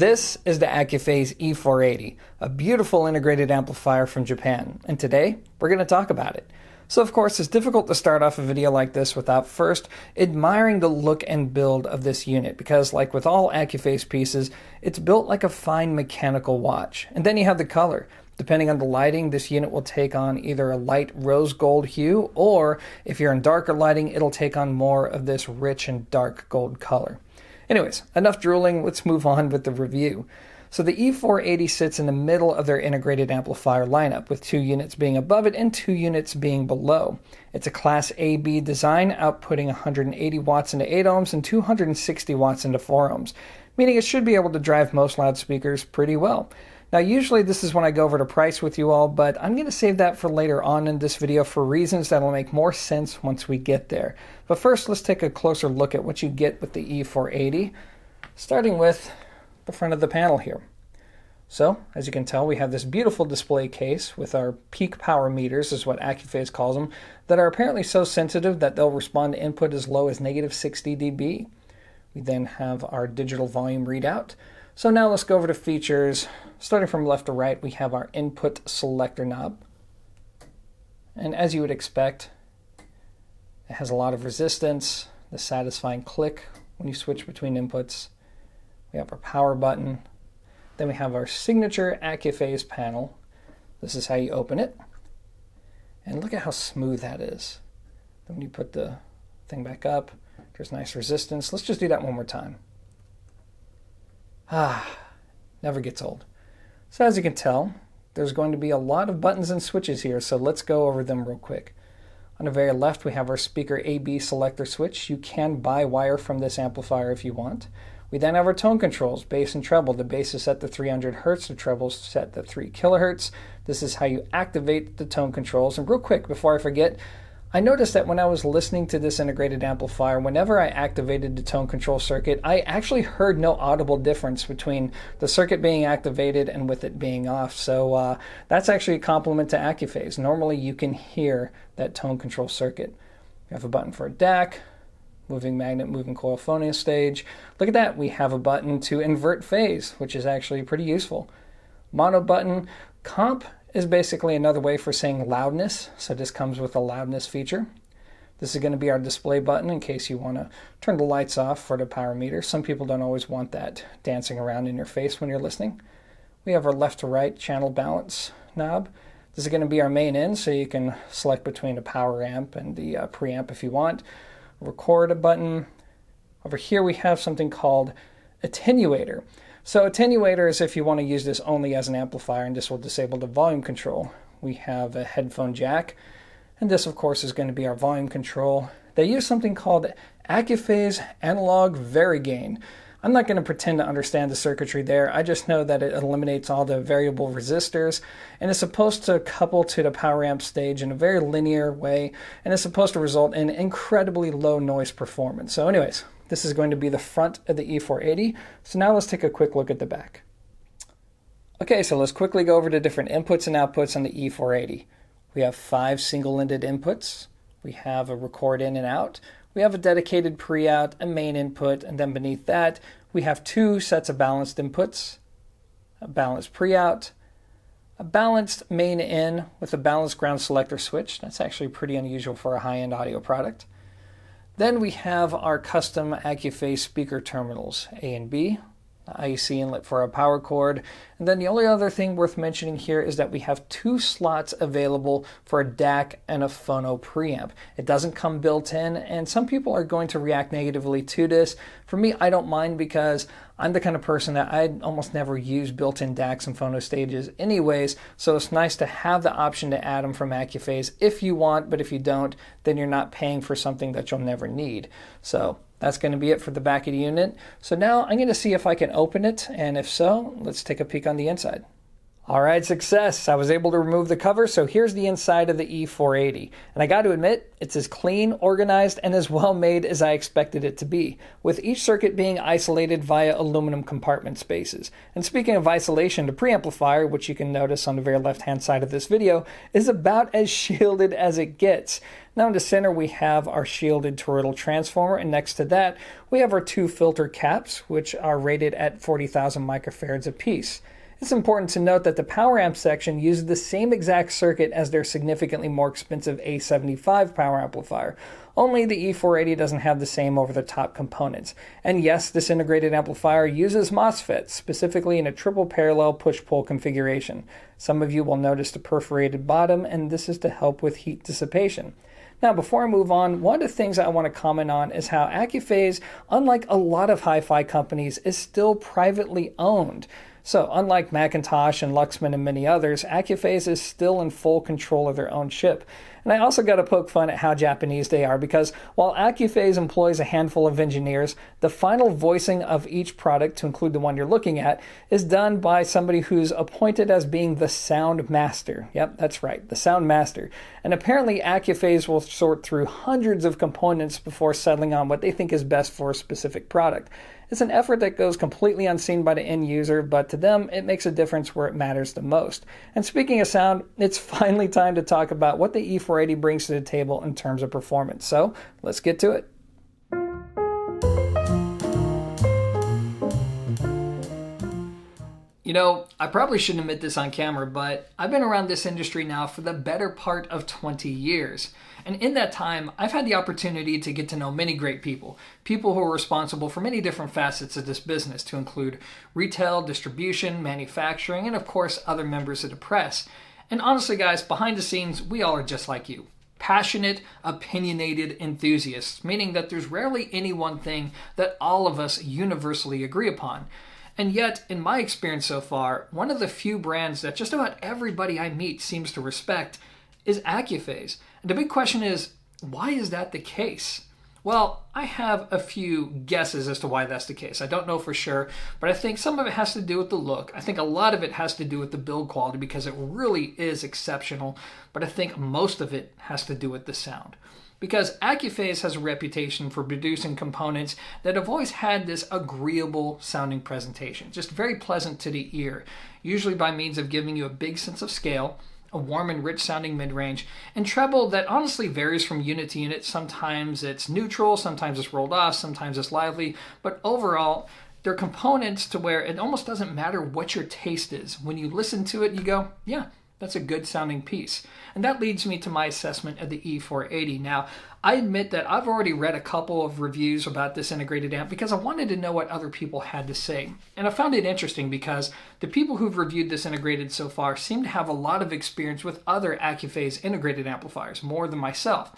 This is the Accuphase E-480, a beautiful integrated amplifier from Japan, and today we're going to talk about it. So of course it's difficult to start off a video like this without first admiring the look and build of this unit, because like with all Accuphase pieces, it's built like a fine mechanical watch. And then you have the color. Depending on the lighting, this unit will take on either a light rose gold hue, or if you're in darker lighting, it'll take on more of this rich and dark gold color. Anyways, enough drooling, let's move on with the review. So the E-480 sits in the middle of their integrated amplifier lineup, with 2 units being above it and 2 units being below. It's a Class AB design, outputting 180 watts into 8 ohms and 260 watts into 4 ohms, meaning it should be able to drive most loudspeakers pretty well. Now usually this is when I go over the price with you all, but I'm going to save that for later on in this video for reasons that will make more sense once we get there. But first, let's take a closer look at what you get with the E-480, starting with the front of the panel here. So, as you can tell, we have this beautiful display case with our peak power meters, is what Accuphase calls them, that are apparently so sensitive that they'll respond to input as low as negative 60 dB. We then have our digital volume readout. So now let's go over to features. Starting from left to right, we have our input selector knob. And as you would expect, it has a lot of resistance, the satisfying click when you switch between inputs. We have our power button. Then we have our signature Accuphase panel. This is how you open it. And look at how smooth that is. Then when you put the thing back up, there's nice resistance. Let's just do that one more time. Never gets old. So as you can tell, there's going to be a lot of buttons and switches here, so let's go over them real quick. On the very left, we have our speaker AB selector switch. You can buy wire from this amplifier if you want. We then have our tone controls, bass and treble. The bass is set to 300 Hz, the treble is set to 3 kHz. This is how you activate the tone controls. And real quick, before I forget, I noticed that when I was listening to this integrated amplifier, whenever I activated the tone control circuit, I actually heard no audible difference between the circuit being activated and with it being off. So that's actually a compliment to Accuphase. Normally you can hear that tone control circuit. We have a button for a DAC, moving magnet, moving coil phono stage. Look at that, we have a button to invert phase, which is actually pretty useful. Mono button, comp is basically another way for saying loudness, so this comes with a loudness feature. This is going to be our display button in case you want to turn the lights off for the power meter. Some people don't always want that dancing around in your face when you're listening. We have our left to right channel balance knob. This is going to be our main in, so you can select between a power amp and the preamp if you want. Record button. Over here we have something called Attenuator. So Attenuator is if you want to use this only as an amplifier, and this will disable the volume control. We have a headphone jack, and this of course is going to be our volume control. They use something called Accuphase Analog Varigain. I'm not going to pretend to understand the circuitry there. I just know that it eliminates all the variable resistors, and it's supposed to couple to the power amp stage in a very linear way, and it's supposed to result in incredibly low noise performance. So anyways, this is going to be the front of the E-480. So now let's take a quick look at the back. Okay, so let's quickly go over the different inputs and outputs on the E-480. We have 5 single-ended inputs. We have a record in and out. We have a dedicated pre-out, a main input, and then beneath that, we have 2 sets of balanced inputs, a balanced pre-out, a balanced main in with a balanced ground selector switch. That's actually pretty unusual for a high-end audio product. Then we have our custom Accuphase speaker terminals, A and B, IEC inlet for our power cord, and then the only other thing worth mentioning here is that we have 2 slots available for a DAC and a phono preamp. It doesn't come built in, and some people are going to react negatively to this. For me, I don't mind because I'm the kind of person that I almost never use built-in DACs and phono stages anyways, so it's nice to have the option to add them from Accuphase if you want, but if you don't, then you're not paying for something that you'll never need. So that's going to be it for the back of the unit. So now I'm going to see if I can open it, and if so, let's take a peek on the inside. All right, success. I was able to remove the cover, so here's the inside of the E-480. And I got to admit, it's as clean, organized, and as well made as I expected it to be, with each circuit being isolated via aluminum compartment spaces. And speaking of isolation, the preamplifier, which you can notice on the very left-hand side of this video, is about as shielded as it gets. Now in the center we have our shielded toroidal transformer, and next to that we have our two filter caps, which are rated at 40,000 microfarads apiece. It's important to note that the power amp section uses the same exact circuit as their significantly more expensive A75 power amplifier, only the E-480 doesn't have the same over-the-top components. And yes, this integrated amplifier uses MOSFETs, specifically in a triple parallel push-pull configuration. Some of you will notice the perforated bottom, and this is to help with heat dissipation. Now, before I move on, one of the things I want to comment on is how Accuphase, unlike a lot of hi-fi companies, is still privately owned. So, unlike Macintosh and Luxman and many others, Accuphase is still in full control of their own chip. And I also got to poke fun at how Japanese they are, because while Accuphase employs a handful of engineers, the final voicing of each product, to include the one you're looking at, is done by somebody who's appointed as being the sound master. Yep, that's right, the sound master. And apparently Accuphase will sort through hundreds of components before settling on what they think is best for a specific product. It's an effort that goes completely unseen by the end user, but to them, it makes a difference where it matters the most. And speaking of sound, it's finally time to talk about what the E-480 brings to the table in terms of performance. So, let's get to it. You know, I probably shouldn't admit this on camera, but I've been around this industry now for the better part of 20 years. And in that time, I've had the opportunity to get to know many great people who are responsible for many different facets of this business, to include retail, distribution, manufacturing, and of course, other members of the press. And honestly, guys, behind the scenes, we all are just like you. Passionate, opinionated enthusiasts, meaning that there's rarely any one thing that all of us universally agree upon. And yet, in my experience so far, one of the few brands that just about everybody I meet seems to respect is Accuphase. And the big question is, why is that the case? Well, I have a few guesses as to why that's the case. I don't know for sure, but I think some of it has to do with the look. I think a lot of it has to do with the build quality, because it really is exceptional, but I think most of it has to do with the sound. Because Accuphase has a reputation for producing components that have always had this agreeable sounding presentation, just very pleasant to the ear, usually by means of giving you a big sense of scale, a warm and rich sounding mid-range, and treble that honestly varies from unit to unit. Sometimes it's neutral, sometimes it's rolled off, sometimes it's lively, but overall, they're components to where it almost doesn't matter what your taste is. When you listen to it, you go, yeah, that's a good sounding piece. And that leads me to my assessment of the E-480. Now, I admit that I've already read a couple of reviews about this integrated amp because I wanted to know what other people had to say. And I found it interesting because the people who've reviewed this integrated so far seem to have a lot of experience with other Accuphase integrated amplifiers, more than myself.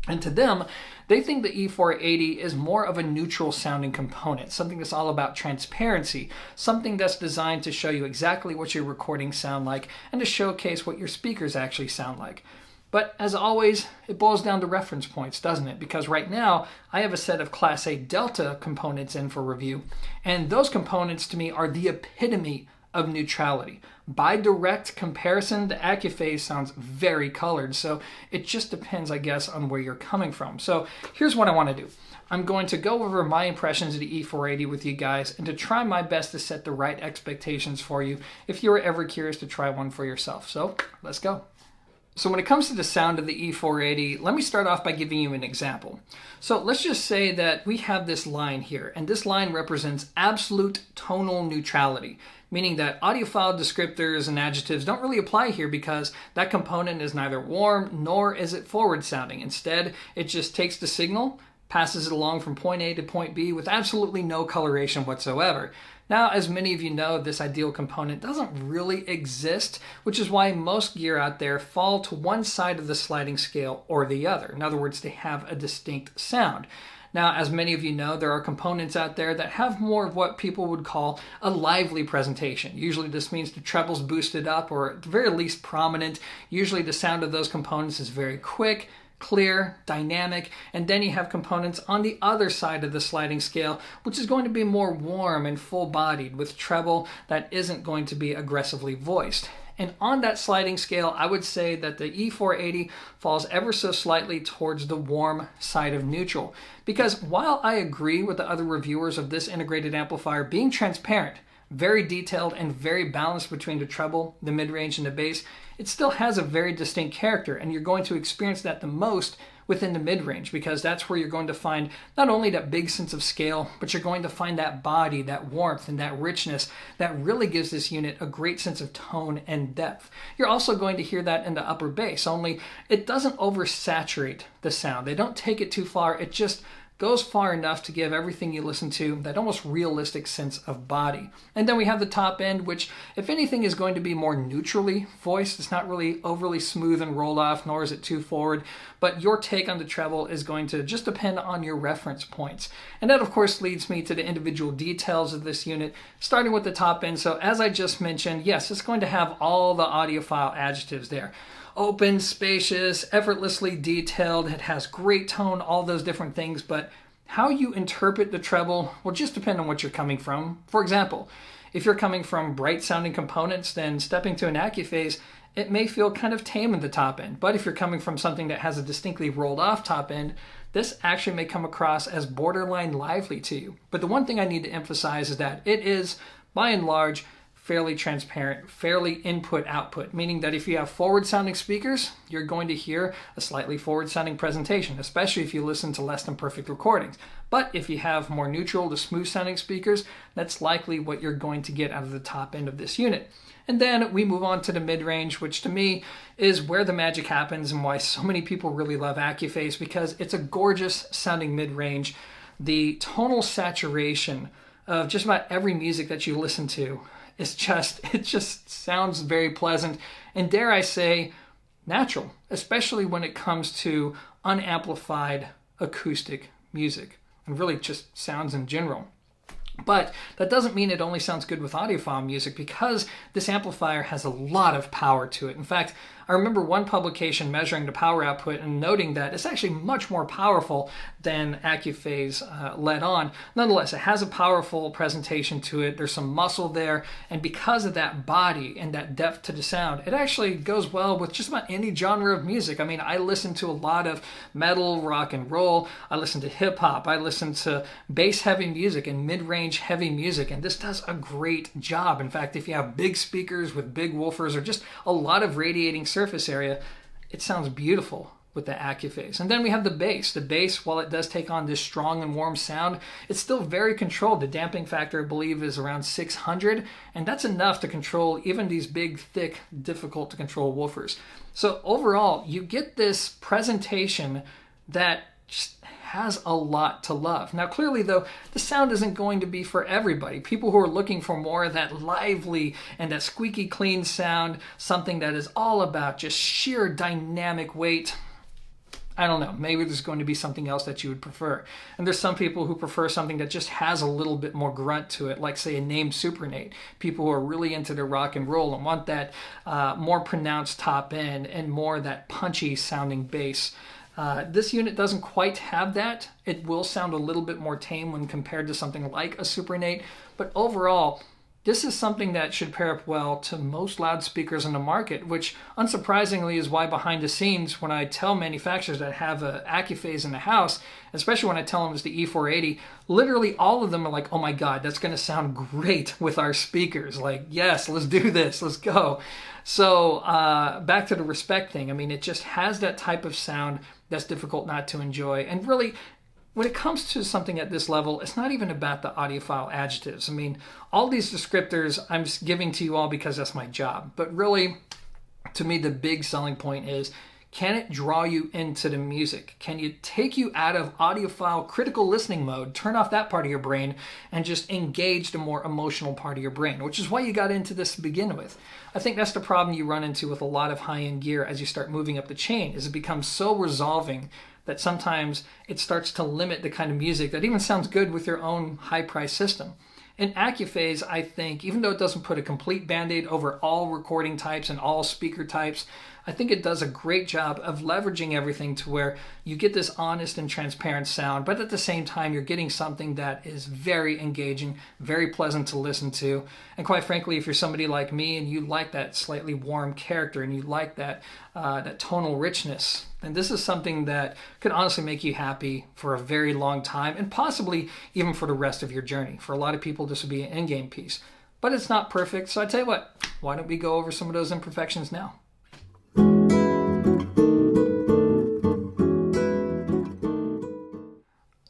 And to them, they think the E-480 is more of a neutral sounding component, something that's all about transparency, something that's designed to show you exactly what your recordings sound like and to showcase what your speakers actually sound like. But as always, it boils down to reference points, doesn't it? Because right now, I have a set of Class A Delta components in for review, and those components to me are the epitome of neutrality. By direct comparison, the Accuphase sounds very colored, so it just depends, I guess, on where you're coming from. So here's what I want to do. I'm going to go over my impressions of the E-480 with you guys and to try my best to set the right expectations for you if you're ever curious to try one for yourself. So let's go. So when it comes to the sound of the E-480, let me start off by giving you an example. So let's just say that we have this line here, and this line represents absolute tonal neutrality, meaning that audiophile descriptors and adjectives don't really apply here because that component is neither warm nor is it forward sounding. Instead, it just takes the signal, passes it along from point A to point B with absolutely no coloration whatsoever. Now, as many of you know, this ideal component doesn't really exist, which is why most gear out there fall to one side of the sliding scale or the other. In other words, they have a distinct sound. Now, as many of you know, there are components out there that have more of what people would call a lively presentation. Usually this means the treble's boosted up or at the very least prominent. Usually the sound of those components is very quick, clear, dynamic, and then you have components on the other side of the sliding scale, which is going to be more warm and full-bodied with treble that isn't going to be aggressively voiced. And on that sliding scale, I would say that the E-480 falls ever so slightly towards the warm side of neutral. Because while I agree with the other reviewers of this integrated amplifier being transparent, very detailed and very balanced between the treble, the mid-range, and the bass, it still has a very distinct character, and you're going to experience that the most within the mid-range, because that's where you're going to find not only that big sense of scale, but you're going to find that body, that warmth, and that richness that really gives this unit a great sense of tone and depth. You're also going to hear that in the upper bass, only it doesn't oversaturate the sound. They don't take it too far. It just goes far enough to give everything you listen to that almost realistic sense of body. And then we have the top end, which, if anything, is going to be more neutrally voiced. It's not really overly smooth and rolled off, nor is it too forward, but your take on the treble is going to just depend on your reference points. And that, of course, leads me to the individual details of this unit, starting with the top end. So as I just mentioned, yes, it's going to have all the audiophile adjectives there. Open, spacious, effortlessly detailed, it has great tone, all those different things, but how you interpret the treble will just depend on what you're coming from. For example, if you're coming from bright sounding components, then stepping to an Accuphase, it may feel kind of tame at the top end. But if you're coming from something that has a distinctly rolled off top end, this actually may come across as borderline lively to you. But the one thing I need to emphasize is that it is, by and large, fairly transparent, fairly input-output, meaning that if you have forward-sounding speakers, you're going to hear a slightly forward-sounding presentation, especially if you listen to less than perfect recordings. But if you have more neutral to smooth-sounding speakers, that's likely what you're going to get out of the top end of this unit. And then we move on to the mid-range, which to me is where the magic happens and why so many people really love Accuphase, because it's a gorgeous sounding mid-range. The tonal saturation of just about every music that you listen to, it just sounds very pleasant and, dare I say, natural, especially when it comes to unamplified acoustic music and really just sounds in general. But that doesn't mean it only sounds good with audiophile music, because this amplifier has a lot of power to it. In fact, I remember one publication measuring the power output and noting that it's actually much more powerful than Accuphase let on. Nonetheless, it has a powerful presentation to it. There's some muscle there, and because of that body and that depth to the sound, it actually goes well with just about any genre of music. I mean, I listen to a lot of metal, rock and roll. I listen to hip hop. I listen to bass-heavy music and mid-range heavy music, and this does a great job. In fact, if you have big speakers with big woofers or just a lot of radiating surface area, it sounds beautiful with the Accuphase. And then we have the bass. The bass, while it does take on this strong and warm sound, it's still very controlled. The damping factor, I believe, is around 600, and that's enough to control even these big, thick, difficult to control woofers. So overall, you get this presentation that just has a lot to love. Now, clearly, though, the sound isn't going to be for everybody. People who are looking for more of that lively and that squeaky clean sound, something that is all about just sheer dynamic weight, I don't know, maybe there's going to be something else that you would prefer. And there's some people who prefer something that just has a little bit more grunt to it, like, say, a named Supernate. People who are really into their rock and roll and want that more pronounced top end and more that punchy sounding bass. This unit doesn't quite have that. It will sound a little bit more tame when compared to something like a Supernate, but overall, this is something that should pair up well to most loudspeakers in the market, which unsurprisingly is why behind the scenes, when I tell manufacturers that have an Accuphase in the house, especially when I tell them it's the E-480, literally all of them are like, oh my God, that's going to sound great with our speakers. Like, yes, let's do this, let's go. So back to the respect thing. I mean, it just has that type of sound that's difficult not to enjoy. And really, when it comes to something at this level, it's not even about the audiophile adjectives. I mean, all these descriptors I'm just giving to you all because that's my job. But really, to me, the big selling point is, can it draw you into the music? Can you take you out of audiophile critical listening mode, turn off that part of your brain, and just engage the more emotional part of your brain, which is why you got into this to begin with. I think that's the problem you run into with a lot of high-end gear as you start moving up the chain, is it becomes so resolving that sometimes it starts to limit the kind of music that even sounds good with your own high-priced system. In Accuphase, I think, even though it doesn't put a complete band-aid over all recording types and all speaker types, I think it does a great job of leveraging everything to where you get this honest and transparent sound, but at the same time, you're getting something that is very engaging, very pleasant to listen to. And quite frankly, if you're somebody like me and you like that slightly warm character and you like that tonal richness, then this is something that could honestly make you happy for a very long time and possibly even for the rest of your journey. For a lot of people, this would be an in-game piece. But it's not perfect, so I tell you what, why don't we go over some of those imperfections now?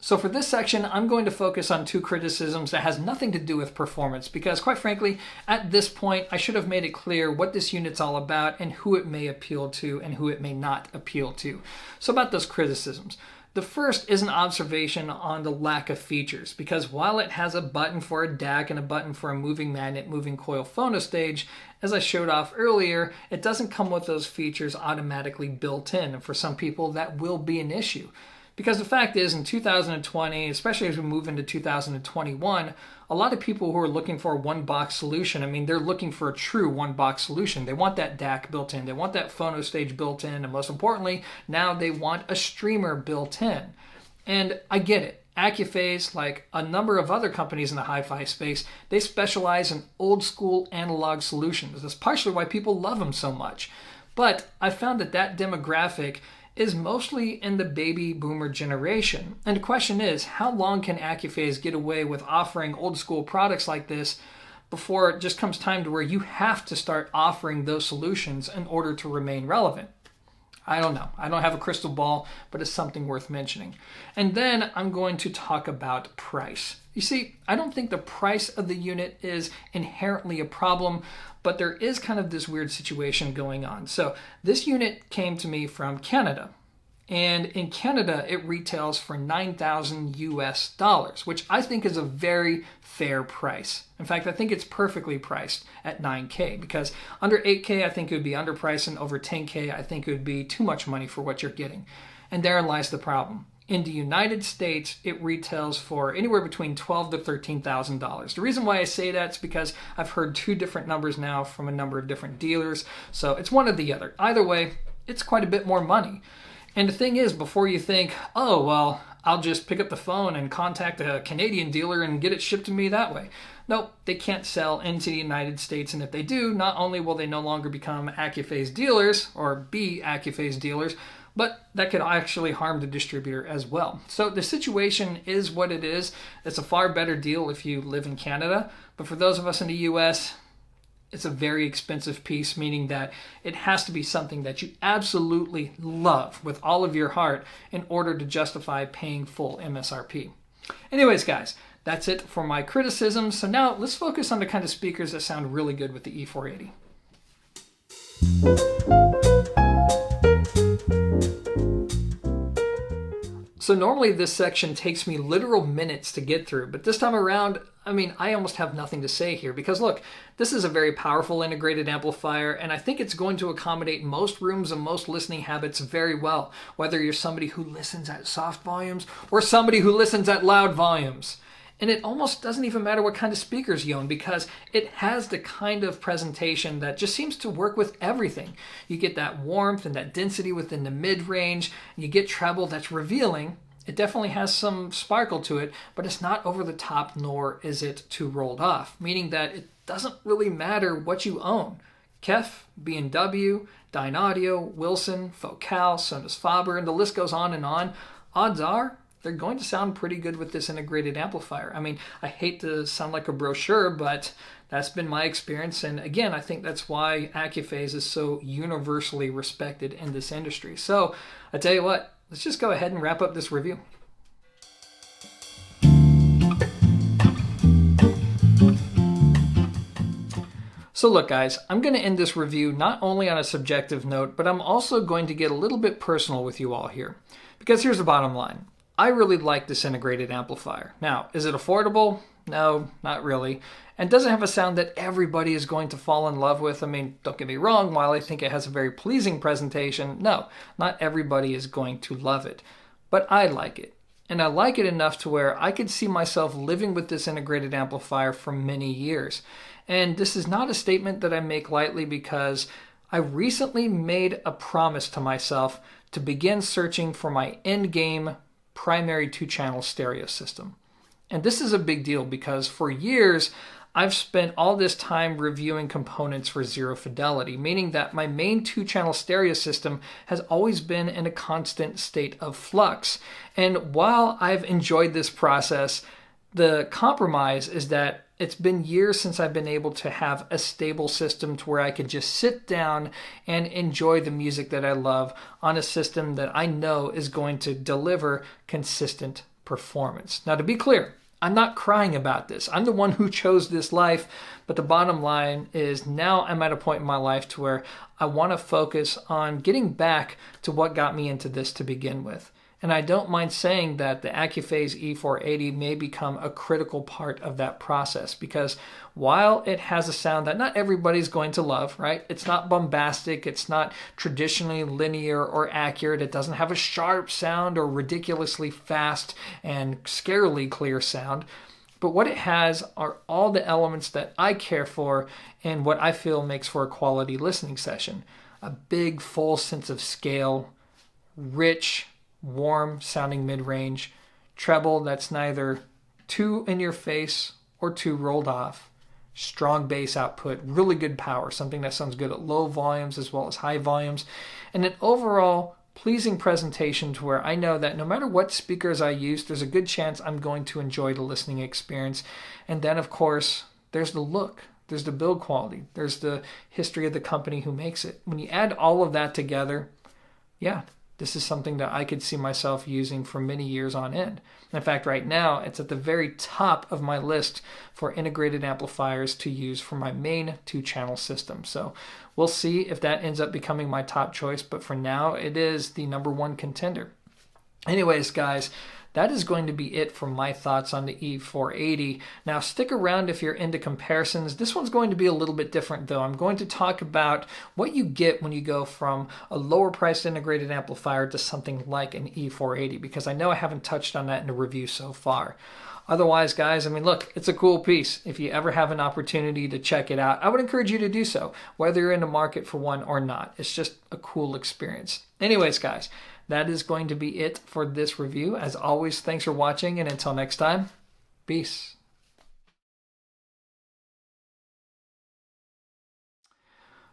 So for this section, I'm going to focus on two criticisms that has nothing to do with performance because quite frankly, at this point, I should have made it clear what this unit's all about and who it may appeal to and who it may not appeal to. So about those criticisms. The first is an observation on the lack of features because while it has a button for a DAC and a button for a moving magnet, moving coil phono stage, as I showed off earlier, it doesn't come with those features automatically built in. And for some people, that will be an issue. Because the fact is, in 2020, especially as we move into 2021, a lot of people who are looking for a one-box solution, I mean, they're looking for a true one-box solution. They want that DAC built in. They want that phono stage built in. And most importantly, now they want a streamer built in. And I get it. Accuphase, like a number of other companies in the hi-fi space, they specialize in old-school analog solutions. That's partially why people love them so much. But I found that demographic is mostly in the baby boomer generation. And the question is, how long can Accuphase get away with offering old school products like this before it just comes time to where you have to start offering those solutions in order to remain relevant? I don't know. I don't have a crystal ball, but it's something worth mentioning. And then I'm going to talk about price. You see, I don't think the price of the unit is inherently a problem, but there is kind of this weird situation going on. So this unit came to me from Canada. And in Canada, it retails for $9,000 US, which I think is a very fair price. In fact, I think it's perfectly priced at $9K because under $8K, I think it would be underpriced, and over $10K, I think it would be too much money for what you're getting. And therein lies the problem. In the United States, it retails for anywhere between $12,000 to $13,000. The reason why I say that is because I've heard two different numbers now from a number of different dealers. So it's one or the other. Either way, it's quite a bit more money. And the thing is, before you think, oh, well, I'll just pick up the phone and contact a Canadian dealer and get it shipped to me that way. Nope, they can't sell into the United States. And if they do, not only will they no longer become Accuphase dealers or be Accuphase dealers, but that could actually harm the distributor as well. So the situation is what it is. It's a far better deal if you live in Canada. But for those of us in the US, it's a very expensive piece, meaning that it has to be something that you absolutely love with all of your heart in order to justify paying full MSRP. Anyways, guys, that's it for my criticisms. So now let's focus on the kind of speakers that sound really good with the E-480. So normally this section takes me literal minutes to get through, but this time around, I almost have nothing to say here because look, this is a very powerful integrated amplifier and I think it's going to accommodate most rooms and most listening habits very well, whether you're somebody who listens at soft volumes or somebody who listens at loud volumes. And it almost doesn't even matter what kind of speakers you own because it has the kind of presentation that just seems to work with everything. You get that warmth and that density within the mid-range, and you get treble that's revealing. It definitely has some sparkle to it, but it's not over the top, nor is it too rolled off, meaning that it doesn't really matter what you own. Kef, B&W, Dyne Audio, Wilson, Focal, Sonus Faber, and the list goes on and on. Odds are, they're going to sound pretty good with this integrated amplifier. I hate to sound like a brochure, but that's been my experience. And again, I think that's why Accuphase is so universally respected in this industry. So I tell you what, let's just go ahead and wrap up this review. So look guys, I'm going to end this review not only on a subjective note, but I'm also going to get a little bit personal with you all here. Because here's the bottom line. I really like this integrated amplifier. Now, is it affordable? No, not really. And does it have a sound that everybody is going to fall in love with? Don't get me wrong, while I think it has a very pleasing presentation, no, not everybody is going to love it. But I like it. And I like it enough to where I could see myself living with this integrated amplifier for many years. And this is not a statement that I make lightly because I recently made a promise to myself to begin searching for my end-game primary 2-channel stereo system. And this is a big deal because for years, I've spent all this time reviewing components for zero fidelity, meaning that my main 2-channel stereo system has always been in a constant state of flux. And while I've enjoyed this process, the compromise is that it's been years since I've been able to have a stable system to where I could just sit down and enjoy the music that I love on a system that I know is going to deliver consistent performance. Now, to be clear, I'm not crying about this. I'm the one who chose this life, but the bottom line is now I'm at a point in my life to where I want to focus on getting back to what got me into this to begin with. And I don't mind saying that the Accuphase E-480 may become a critical part of that process because while it has a sound that not everybody's going to love, right? It's not bombastic, it's not traditionally linear or accurate, it doesn't have a sharp sound or ridiculously fast and scarily clear sound. But what it has are all the elements that I care for and what I feel makes for a quality listening session. A big, full sense of scale, rich, warm sounding mid-range, treble that's neither too in your face or too rolled off, strong bass output, really good power, something that sounds good at low volumes as well as high volumes, and an overall pleasing presentation to where I know that no matter what speakers I use, there's a good chance I'm going to enjoy the listening experience. And then of course, there's the look, there's the build quality, there's the history of the company who makes it. When you add all of that together, yeah, this is something that I could see myself using for many years on end. In fact, right now, it's at the very top of my list for integrated amplifiers to use for my main 2-channel system. So we'll see if that ends up becoming my top choice, but for now, it is the #1 contender. Anyways, guys, that is going to be it for my thoughts on the E-480. Now, stick around if you're into comparisons. This one's going to be a little bit different, though. I'm going to talk about what you get when you go from a lower-priced integrated amplifier to something like an E-480, because I know I haven't touched on that in the review so far. Otherwise, guys, I mean, look, it's a cool piece. If you ever have an opportunity to check it out, I would encourage you to do so, whether you're in the market for one or not. It's just a cool experience. Anyways, guys, that is going to be it for this review. As always, thanks for watching, and until next time, peace.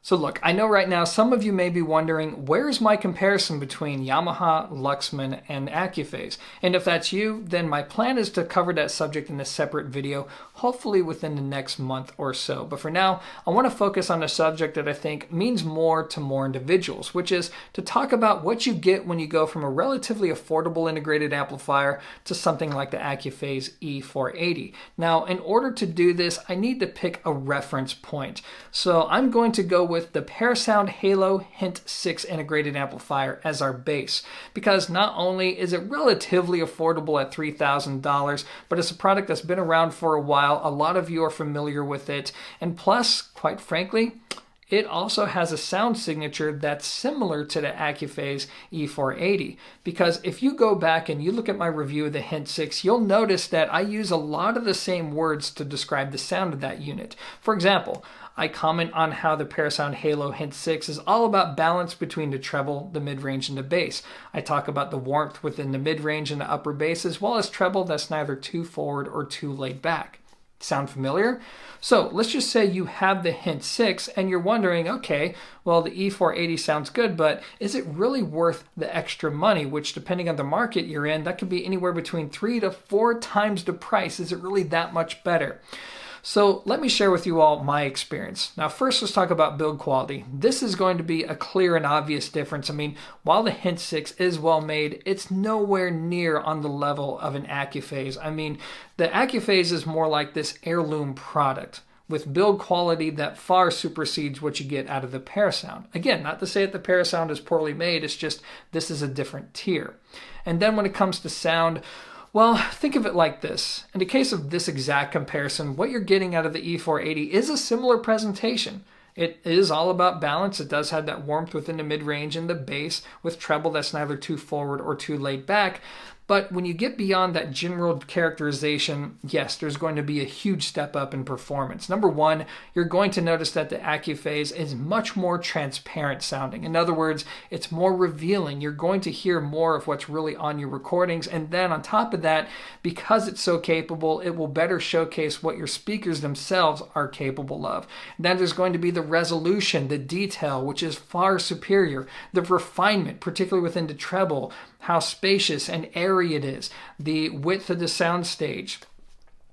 So look, I know right now some of you may be wondering, where's my comparison between Yamaha, Luxman, and Accuphase? And if that's you, then my plan is to cover that subject in a separate video, hopefully within the next month or so. But for now, I want to focus on a subject that I think means more to more individuals, which is to talk about what you get when you go from a relatively affordable integrated amplifier to something like the Accuphase E-480. Now, in order to do this, I need to pick a reference point. So I'm going to go with the Parasound Halo Hint 6 integrated amplifier as our base, because not only is it relatively affordable at $3,000, but it's a product that's been around for a while. A lot of you are familiar with it, and plus, quite frankly, it also has a sound signature that's similar to the Accuphase E-480, because if you go back and you look at my review of the Hint 6, you'll notice that I use a lot of the same words to describe the sound of that unit. For example, I comment on how the Parasound Halo Hint 6 is all about balance between the treble, the mid-range, and the bass. I talk about the warmth within the mid-range and the upper bass, as well as treble that's neither too forward or too laid back. Sound familiar? So let's just say you have the Hint 6 and you're wondering, okay, well, the E-480 sounds good, but is it really worth the extra money? Which, depending on the market you're in, that could be anywhere between 3 to 4 times the price. Is it really that much better? So let me share with you all my experience. Now first, let's talk about build quality. This is going to be a clear and obvious difference. I mean, while the Hint 6 is well made, it's nowhere near on the level of an Accuphase. I mean, the Accuphase is more like this heirloom product with build quality that far supersedes what you get out of the Parasound. Again, not to say that the Parasound is poorly made, it's just this is a different tier. And then when it comes to sound, well, think of it like this. In the case of this exact comparison, what you're getting out of the E-480 is a similar presentation. It is all about balance. It does have that warmth within the mid-range and the bass with treble that's neither too forward or too laid back. But when you get beyond that general characterization, yes, there's going to be a huge step up in performance. Number one, you're going to notice that the Accuphase is much more transparent sounding. In other words, it's more revealing. You're going to hear more of what's really on your recordings. And then on top of that, because it's so capable, it will better showcase what your speakers themselves are capable of. Then there's going to be the resolution, the detail, which is far superior. The refinement, particularly within the treble, how spacious and airy it is, the width of the soundstage.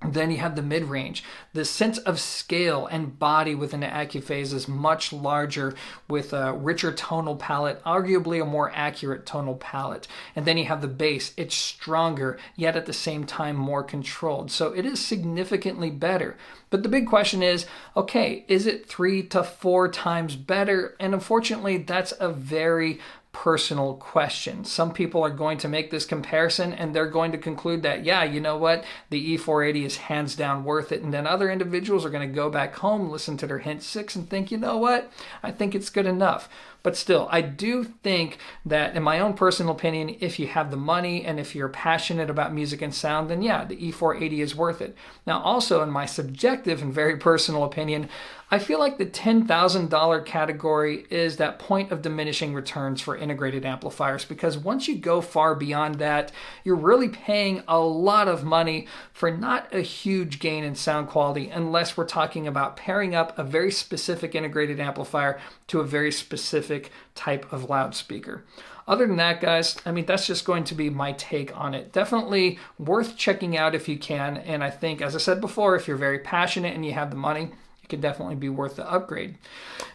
Then you have the mid-range. The sense of scale and body within the Accuphase is much larger with a richer tonal palette, arguably a more accurate tonal palette. And then you have the bass. It's stronger, yet at the same time more controlled. So it is significantly better. But the big question is, okay, is it 3 to 4 times better? And unfortunately, that's a very personal question. Some people are going to make this comparison and they're going to conclude that, yeah, you know what, the E-480 is hands down worth it. And then other individuals are going to go back home, listen to their Hint 6 and think, you know what, I think it's good enough. But still, I do think that in my own personal opinion, if you have the money and if you're passionate about music and sound, then yeah, the E-480 is worth it. Now also in my subjective and very personal opinion, I feel like the $10,000 category is that point of diminishing returns for integrated amplifiers, because once you go far beyond that, you're really paying a lot of money for not a huge gain in sound quality unless we're talking about pairing up a very specific integrated amplifier to a very specific type of loudspeaker. Other than that, guys, I mean, that's just going to be my take on it. Definitely worth checking out if you can. And I think, as I said before, if you're very passionate and you have the money, it could definitely be worth the upgrade.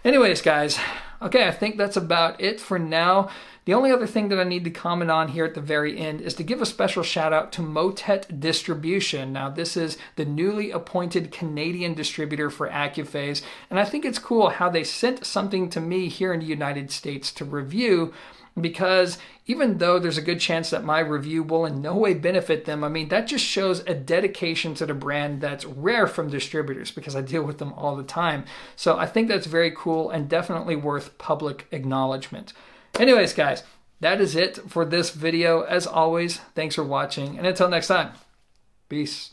Anyways, guys, okay, I think that's about it for now. The only other thing that I need to comment on here at the very end is to give a special shout out to MOTET Distribution. Now, this is the newly appointed Canadian distributor for Accuphase, and I think it's cool how they sent something to me here in the United States to review, because even though there's a good chance that my review will in no way benefit them, I mean, that just shows a dedication to the brand that's rare from distributors, because I deal with them all the time. So I think that's very cool and definitely worth public acknowledgement. Anyways, guys, that is it for this video. As always, thanks for watching, and until next time, peace.